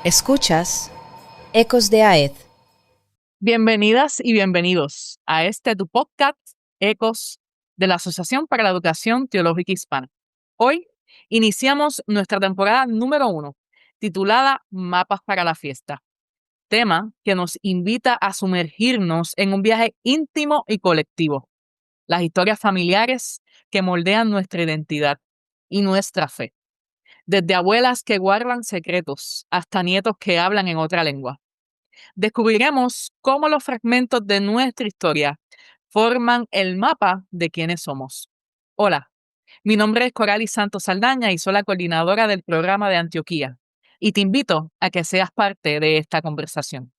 Escuchas Ecos de AED. Bienvenidas y bienvenidos a tu podcast Ecos de la Asociación para la Educación Teológica Hispana. Hoy iniciamos nuestra temporada número 1, titulada Mapas para la Fiesta, tema que nos invita a sumergirnos en un viaje íntimo y colectivo, las historias familiares que moldean nuestra identidad y nuestra fe, desde abuelas que guardan secretos hasta nietos que hablan en otra lengua. Descubriremos cómo los fragmentos de nuestra historia forman el mapa de quiénes somos. Hola, mi nombre es Coralis Santos Saldaña y soy la coordinadora del programa de Antioquía. Y te invito a que seas parte de esta conversación.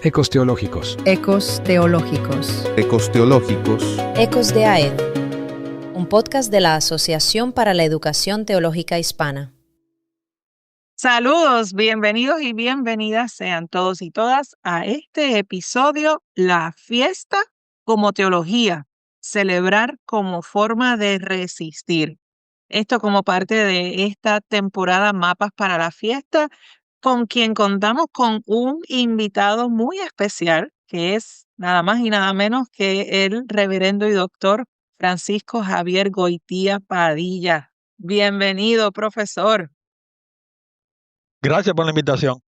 Ecos teológicos. Ecos teológicos. Ecos teológicos. Ecos de AED. Un podcast de la Asociación para la Educación Teológica Hispana. Saludos, bienvenidos y bienvenidas sean todos y todas a este episodio, La Fiesta como Teología, celebrar como forma de resistir. Esto como parte de esta temporada Mapas para la Fiesta, con quien contamos con un invitado muy especial, que es nada más y nada menos que el reverendo y doctor Francisco Javier Goitía Padilla. Bienvenido, profesor. Gracias por la invitación.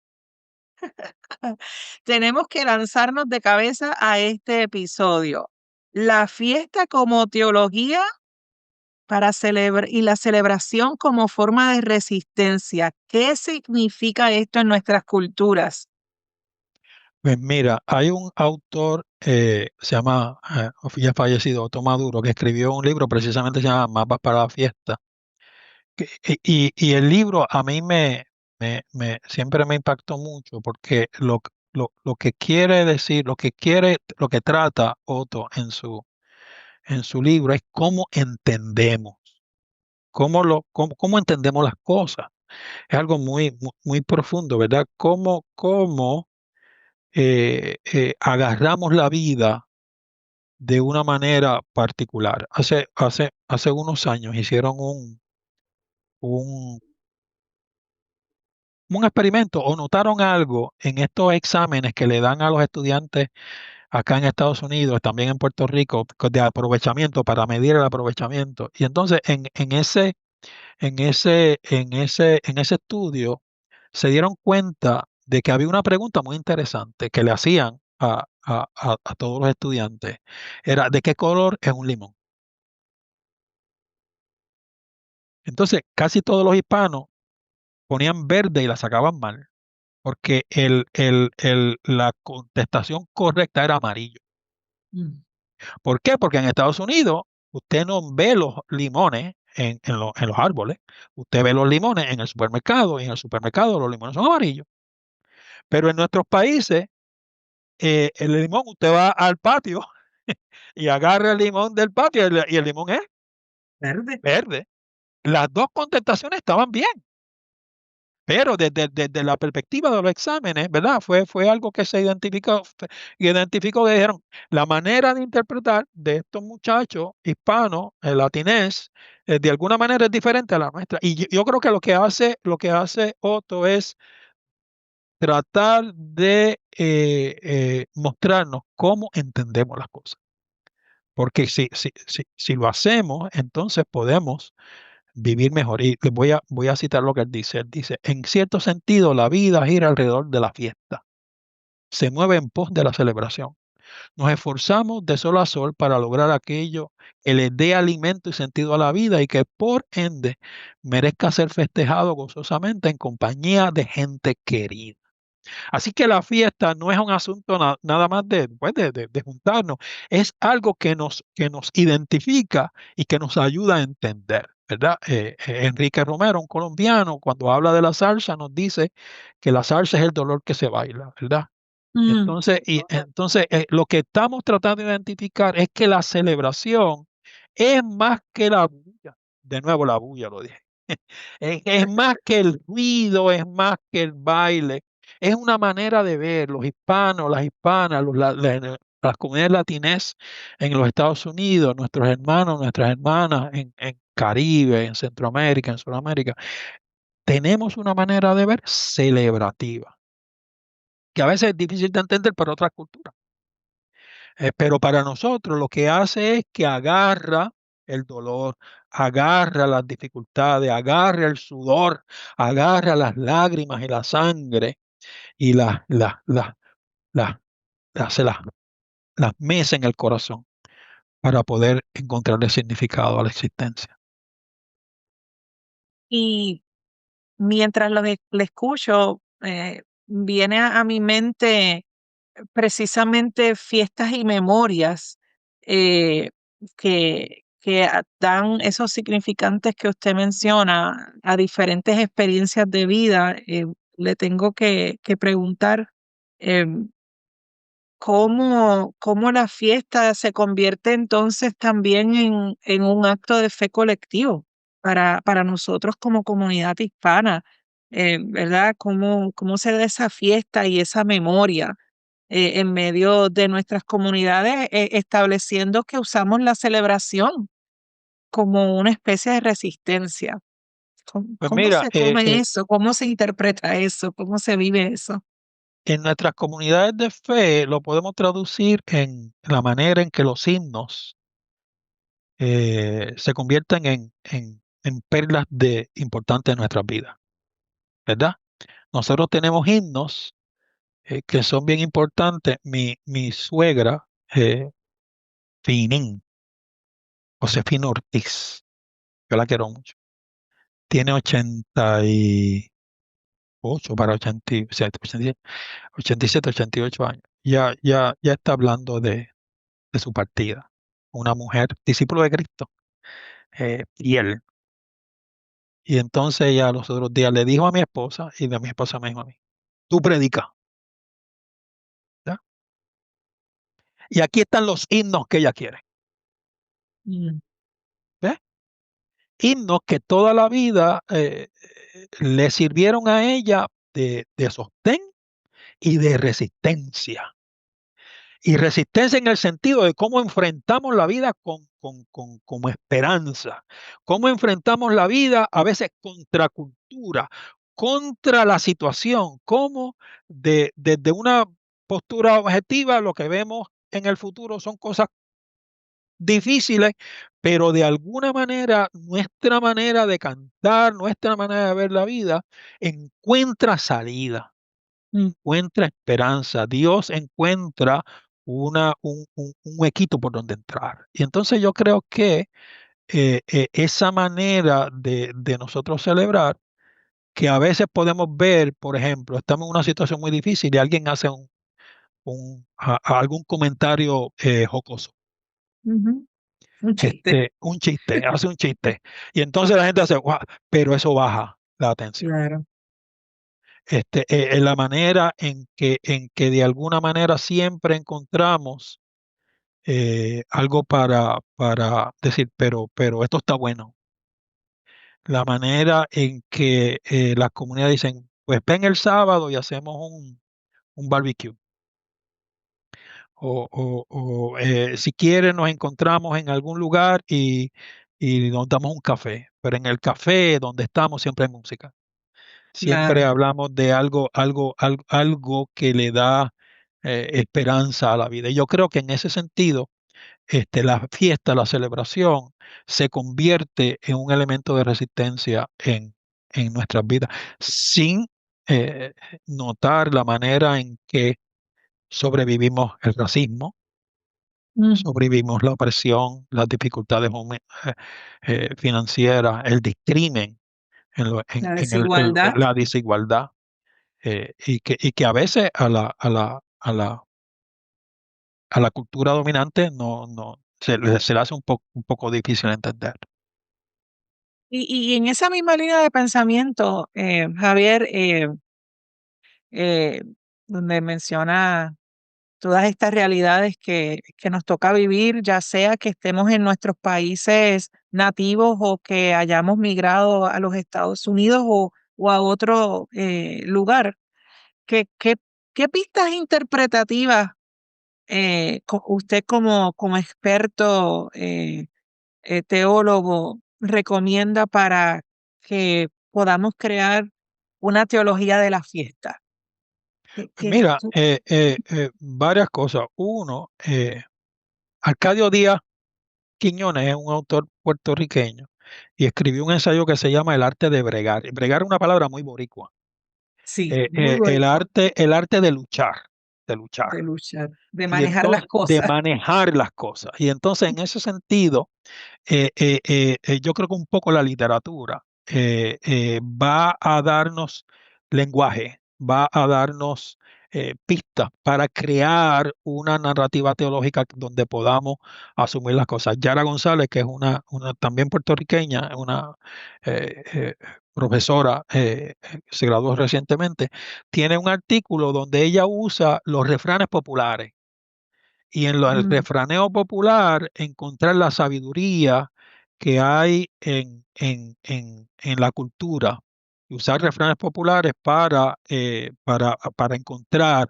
Tenemos que lanzarnos de cabeza a este episodio. La fiesta como teología para celebrar y la celebración como forma de resistencia. ¿Qué significa esto en nuestras culturas? Pues mira, hay un autor, se llama, ya fallecido, Otto Maduro, que escribió un libro precisamente se llama Mapas para la Fiesta. Y el libro a mí siempre me impactó mucho porque lo que quiere decir, lo que trata Otto en su libro es cómo entendemos, cómo entendemos las cosas. Es algo muy profundo, ¿verdad? Cómo agarramos la vida de una manera particular. Hace unos años hicieron un, un experimento o notaron algo en estos exámenes que le dan a los estudiantes acá en Estados Unidos, también en Puerto Rico, de aprovechamiento para medir el aprovechamiento. Y entonces en ese estudio se dieron cuenta de que había una pregunta muy interesante que le hacían a todos los estudiantes. Era, ¿de qué color es un limón? Entonces, casi todos los hispanos ponían verde y la sacaban mal, porque la contestación correcta era amarillo. ¿Por qué? Porque en Estados Unidos usted no ve los limones en los árboles, usted ve los limones en el supermercado y en el supermercado los limones son amarillos. Pero en nuestros países, el limón, usted va al patio y agarra el limón del patio y el limón es verde. Las dos contestaciones estaban bien, pero desde la perspectiva de los exámenes, ¿verdad? Fue algo que se identificó que dijeron, la manera de interpretar de estos muchachos hispanos, el latinés, de alguna manera es diferente a la nuestra. Y yo creo que lo que hace Otto es tratar de mostrarnos cómo entendemos las cosas. Porque si lo hacemos, entonces podemos vivir mejor. Y voy a citar lo que él dice. Él dice, en cierto sentido, la vida gira alrededor de la fiesta. Se mueve en pos de la celebración. Nos esforzamos de sol a sol para lograr aquello que le dé alimento y sentido a la vida y que por ende merezca ser festejado gozosamente en compañía de gente querida. Así que la fiesta no es un asunto nada más de juntarnos, es algo que nos identifica y que nos ayuda a entender, ¿verdad? Enrique Romero, un colombiano, cuando habla de la salsa, nos dice que la salsa es el dolor que se baila, ¿verdad? Entonces, lo que estamos tratando de identificar es que la celebración es más que la bulla. De nuevo, la bulla, lo dije. Es más que el ruido, es más que el baile. Es una manera de ver los hispanos, las hispanas, las comunidades latinas en los Estados Unidos, nuestros hermanos, nuestras hermanas en Caribe, en Centroamérica, en Sudamérica. Tenemos una manera de ver celebrativa. que a veces es difícil de entender para otras culturas. Pero para nosotros lo que hace es que agarra el dolor, agarra las dificultades, agarra el sudor, agarra las lágrimas y la sangre y las hace las mesa en el corazón para poder encontrarle significado a la existencia. Y mientras le escucho, viene a mi mente precisamente fiestas y memorias eh, que dan esos significantes que usted menciona a diferentes experiencias de vida. Le tengo que preguntar em, cómo la fiesta se convierte entonces también en un acto de fe colectivo para nosotros como comunidad hispana, ¿verdad? ¿Cómo se da esa fiesta y esa memoria? En medio de nuestras comunidades, estableciendo que usamos la celebración como una especie de resistencia. Pues ¿Cómo mira, se come eso? ¿Cómo se interpreta eso? ¿Cómo se vive eso? en nuestras comunidades de fe lo podemos traducir en la manera en que los himnos se convierten en perlas importantes de nuestras vidas, ¿verdad? Nosotros tenemos himnos que son bien importantes. Mi suegra, Finín, Josefina Ortiz, yo la quiero mucho, tiene 88 para 87, 87, 88 años. Ya está hablando de su partida. Una mujer, discípulo de Cristo, fiel. Y entonces ella los otros días le dijo a mi esposa y de mi esposa me dijo a mí, tú predica. ¿Ya? Y aquí están los himnos que ella quiere. Mm, ¿Ves? Himnos que toda la vida le sirvieron a ella de sostén y de resistencia. Y resistencia en el sentido de cómo enfrentamos la vida como esperanza, cómo enfrentamos la vida a veces contra cultura, contra la situación, cómo desde una postura objetiva lo que vemos en el futuro son cosas difíciles, pero de alguna manera nuestra manera de cantar, nuestra manera de ver la vida encuentra salida, encuentra esperanza. Dios encuentra un huequito por donde entrar. Y entonces yo creo que esa manera de nosotros celebrar, que a veces podemos ver, por ejemplo, estamos en una situación muy difícil y alguien hace algún comentario jocoso, ujú. Un chiste. un chiste, hace un chiste. Y entonces la gente hace, "Guau", pero eso baja la atención. Claro. En la manera en que de alguna manera siempre encontramos algo para decir, pero esto está bueno. La manera en que las comunidades dicen, pues ven el sábado y hacemos un barbecue. O si quieren nos encontramos en algún lugar y nos damos un café. Pero en el café donde estamos siempre hay música. Siempre Claro. hablamos de algo que le da esperanza a la vida. Y yo creo que en ese sentido, la fiesta, la celebración, se convierte en un elemento de resistencia en nuestras vidas, sin eh, notar la manera en que sobrevivimos el racismo, Mm, sobrevivimos la opresión, las dificultades financieras, el discrimen, la desigualdad. la desigualdad, y que a veces a la cultura dominante no se le hace un poco difícil entender. Y en esa misma línea de pensamiento, Javier, eh, donde menciona todas estas realidades que nos toca vivir, ya sea que estemos en nuestros países nativos o que hayamos migrado a los Estados Unidos o a otro lugar. ¿Qué, qué, qué pistas interpretativas usted como experto teólogo recomienda para que podamos crear una teología de la fiesta? Mira, varias cosas. Uno, Arcadio Díaz Quiñones es un autor puertorriqueño y escribió un ensayo que se llama El arte de bregar. Bregar es una palabra muy boricua. Sí, muy bueno El arte de luchar, de luchar. de luchar, de Y manejar las entonces, de cosas. manejar las cosas. Y entonces, en ese sentido, yo creo que un poco la literatura va a darnos lenguaje, va a darnos pistas para crear una narrativa teológica donde podamos asumir las cosas. Yara González, que es una también puertorriqueña, una profesora, se graduó recientemente, tiene un artículo donde ella usa los refranes populares y en el Mm, refraneo popular encontrar la sabiduría que hay en la cultura. Y usar refranes populares para encontrar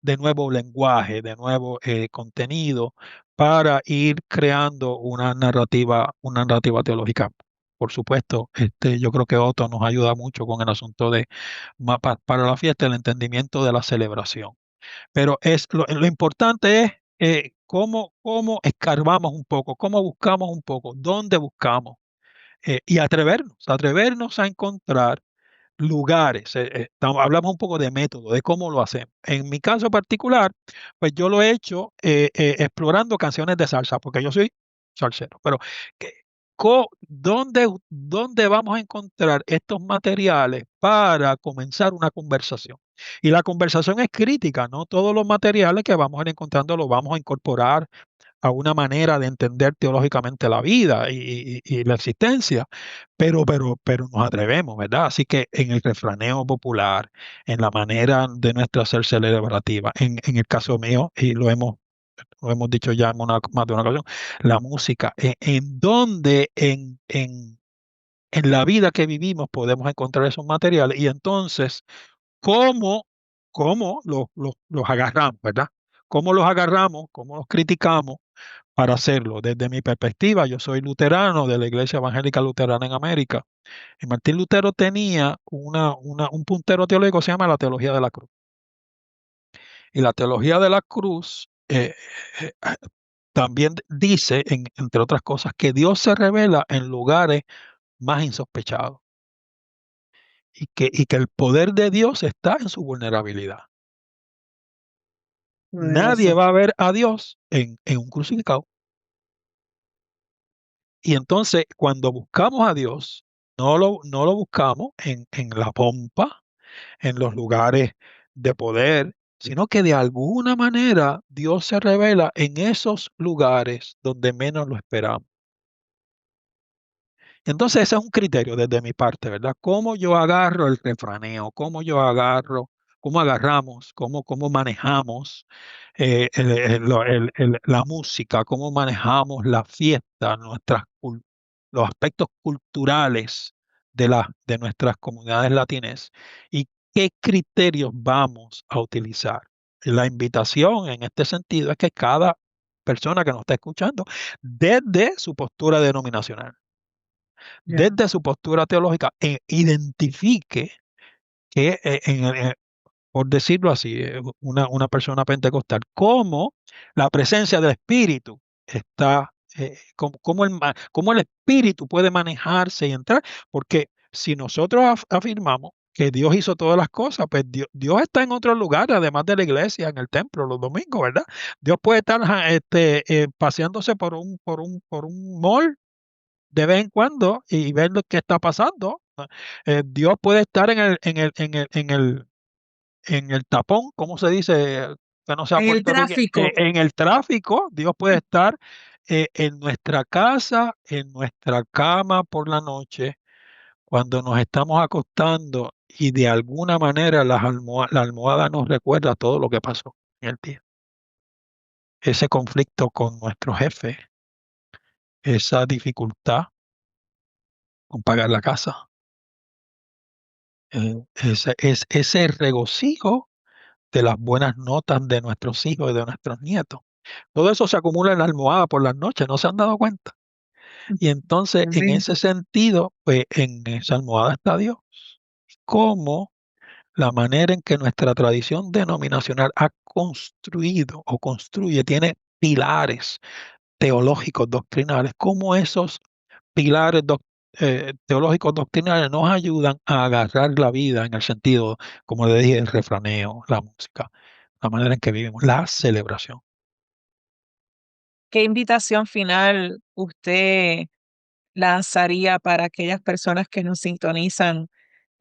de nuevo lenguaje, de nuevo contenido, para ir creando una narrativa teológica. Por supuesto, yo creo que Otto nos ayuda mucho con el asunto de mapas para la fiesta, el entendimiento de la celebración. Pero lo importante es cómo escarbamos un poco, cómo buscamos un poco, dónde buscamos y atrevernos a encontrar lugares. Hablamos un poco de método, de cómo lo hacemos. En mi caso particular, pues yo lo he hecho explorando canciones de salsa, porque yo soy salsero. Pero ¿qué- ¿dónde vamos a encontrar estos materiales para comenzar una conversación? Y la conversación es crítica, no todos los materiales que vamos a ir encontrando los vamos a incorporar a una manera de entender teológicamente la vida y la existencia, pero nos atrevemos, ¿verdad? Así que en el refraneo popular, en la manera de nuestra ser celebrativa, en el caso mío, y lo hemos dicho ya en más de una ocasión, la música, en donde en la vida que vivimos podemos encontrar esos materiales y entonces, ¿cómo, cómo los agarramos, ¿verdad? ¿Cómo los agarramos? ¿Cómo los criticamos? Para hacerlo. Desde mi perspectiva, yo soy luterano de la Iglesia Evangélica Luterana en América. Y Martín Lutero tenía un puntero teológico que se llama la teología de la cruz. Y la teología de la cruz eh, eh, también dice, entre otras cosas, que Dios se revela en lugares más insospechados y que el poder de Dios está en su vulnerabilidad. Nadie poderoso. va a ver a Dios en un crucificado. Y entonces, cuando buscamos a Dios, no lo buscamos en la pompa, en los lugares de poder, sino que de alguna manera Dios se revela en esos lugares donde menos lo esperamos. Entonces, ese es un criterio desde mi parte, ¿verdad? Cómo yo agarro el refraneo, cómo agarramos, cómo manejamos la música, cómo manejamos la fiesta, los aspectos culturales de nuestras comunidades latinas y qué criterios vamos a utilizar. La invitación en este sentido es que cada persona que nos está escuchando, desde su postura denominacional, Ya. desde su postura teológica, identifique que, por decirlo así, una persona pentecostal, cómo la presencia del Espíritu está, cómo el Espíritu puede manejarse y entrar, porque si nosotros afirmamos que Dios hizo todas las cosas, pues Dios está en otros lugares, además de la iglesia, en el templo, los domingos, ¿verdad? Dios puede estar paseándose por un mall de vez en cuando y ver lo que está pasando. Dios puede estar en el tapón, ¿cómo se dice? Que no sea En el Puerto Rico, tráfico. en el tráfico. Dios puede estar en nuestra casa, en nuestra cama por la noche, cuando nos estamos acostando y de alguna manera la almohada nos recuerda todo lo que pasó en el día. Ese conflicto con nuestro jefe, esa dificultad con pagar la casa, ese regocijo de las buenas notas de nuestros hijos y de nuestros nietos. Todo eso se acumula en la almohada por las noches, ¿no se han dado cuenta? Y entonces, en Amén. ese sentido, pues en esa almohada está Dios. ¿Cómo la manera en que nuestra tradición denominacional ha construido o construye, tiene pilares teológicos doctrinales, cómo esos pilares teológicos doctrinales nos ayudan a agarrar la vida en el sentido, como le dije, el refraneo, la música, la manera en que vivimos, la celebración. ¿Qué invitación final usted lanzaría para aquellas personas que nos sintonizan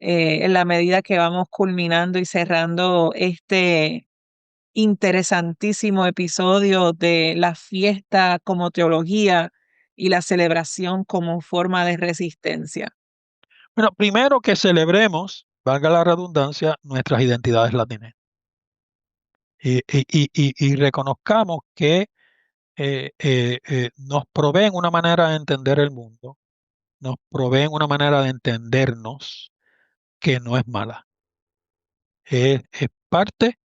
en la medida que vamos culminando y cerrando este interesantísimo episodio de la fiesta como teología y la celebración como forma de resistencia? Bueno, primero que celebremos, valga la redundancia, nuestras identidades latinas y reconozcamos que nos proveen una manera de entender el mundo, nos proveen una manera de entendernos que no es mala. Es parte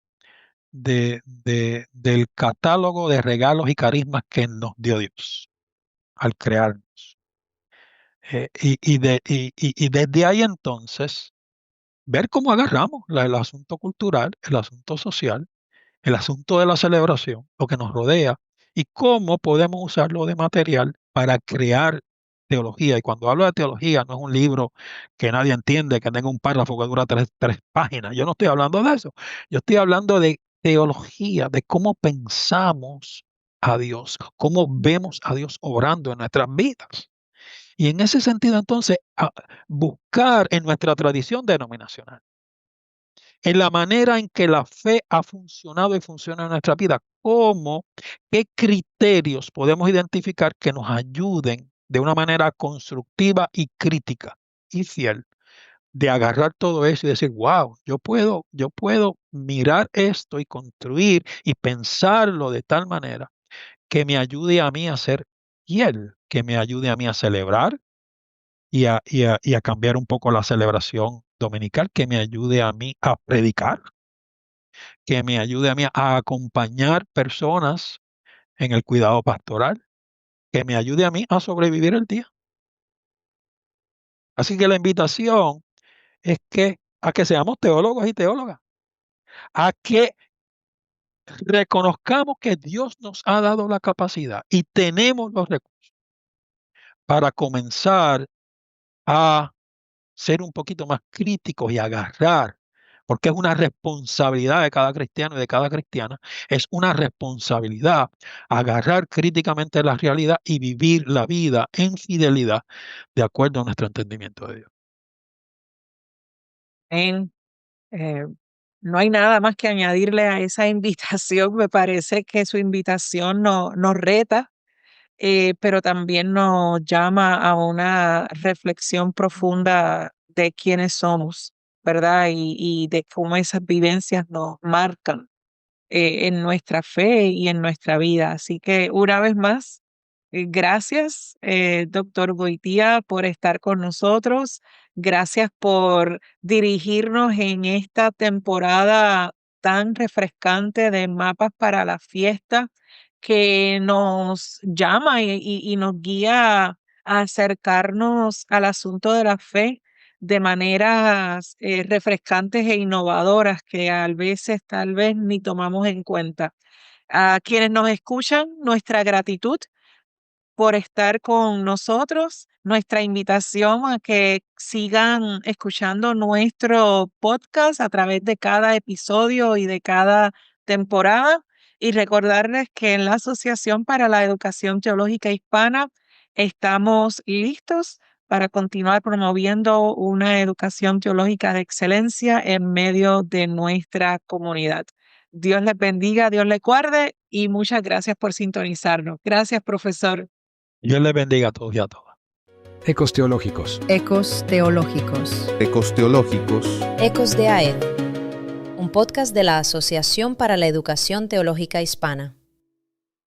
del catálogo de regalos y carismas que nos dio Dios al crearnos. Y desde ahí entonces, ver cómo agarramos el asunto cultural, el asunto social, el asunto de la celebración, lo que nos rodea, y cómo podemos usarlo de material para crear teología. Y cuando hablo de teología, no es un libro que nadie entiende, que tenga un párrafo que dura tres páginas. Yo no estoy hablando de eso. Yo estoy hablando de teología, de cómo pensamos a Dios, cómo vemos a Dios obrando en nuestras vidas. Y en ese sentido, entonces, buscar en nuestra tradición denominacional, en la manera en que la fe ha funcionado y funciona en nuestra vida, qué criterios podemos identificar que nos ayuden de una manera constructiva y crítica y fiel de agarrar todo eso y decir, wow, yo puedo mirar esto y construir y pensarlo de tal manera que me ayude a mí a ser fiel, que me ayude a mí a celebrar y a cambiar un poco la celebración dominical, que me ayude a mí a predicar, que me ayude a mí a acompañar personas en el cuidado pastoral, que me ayude a mí a sobrevivir el día. Así que la invitación es a que seamos teólogos y teólogas, a que reconozcamos que Dios nos ha dado la capacidad y tenemos los recursos para comenzar a ser un poquito más críticos y agarrar, porque es una responsabilidad de cada cristiano y de cada cristiana, es una responsabilidad agarrar críticamente la realidad y vivir la vida en fidelidad de acuerdo a nuestro entendimiento de Dios. Eh, no hay nada más que añadirle a esa invitación. Me parece que su invitación nos reta, pero también nos llama a una reflexión profunda de quiénes somos, ¿verdad? Y de cómo esas vivencias nos marcan en nuestra fe y en nuestra vida. Así que una vez más, gracias, doctor Goitía, por estar con nosotros. Gracias por dirigirnos en esta temporada tan refrescante de Mapas para la Fiesta, que nos llama y nos guía a acercarnos al asunto de la fe de maneras refrescantes e innovadoras que a veces tal vez ni tomamos en cuenta. A quienes nos escuchan, nuestra gratitud por estar con nosotros, nuestra invitación a que sigan escuchando nuestro podcast a través de cada episodio y de cada temporada, y recordarles que en la Asociación para la Educación Teológica Hispana estamos listos para continuar promoviendo una educación teológica de excelencia en medio de nuestra comunidad. Dios les bendiga, Dios les guarde y muchas gracias por sintonizarnos. Gracias, profesor. Dios les bendiga a todos y a todas. Ecos teológicos. Ecos teológicos. Ecos teológicos. Ecos de AED. Un podcast de la Asociación para la Educación Teológica Hispana.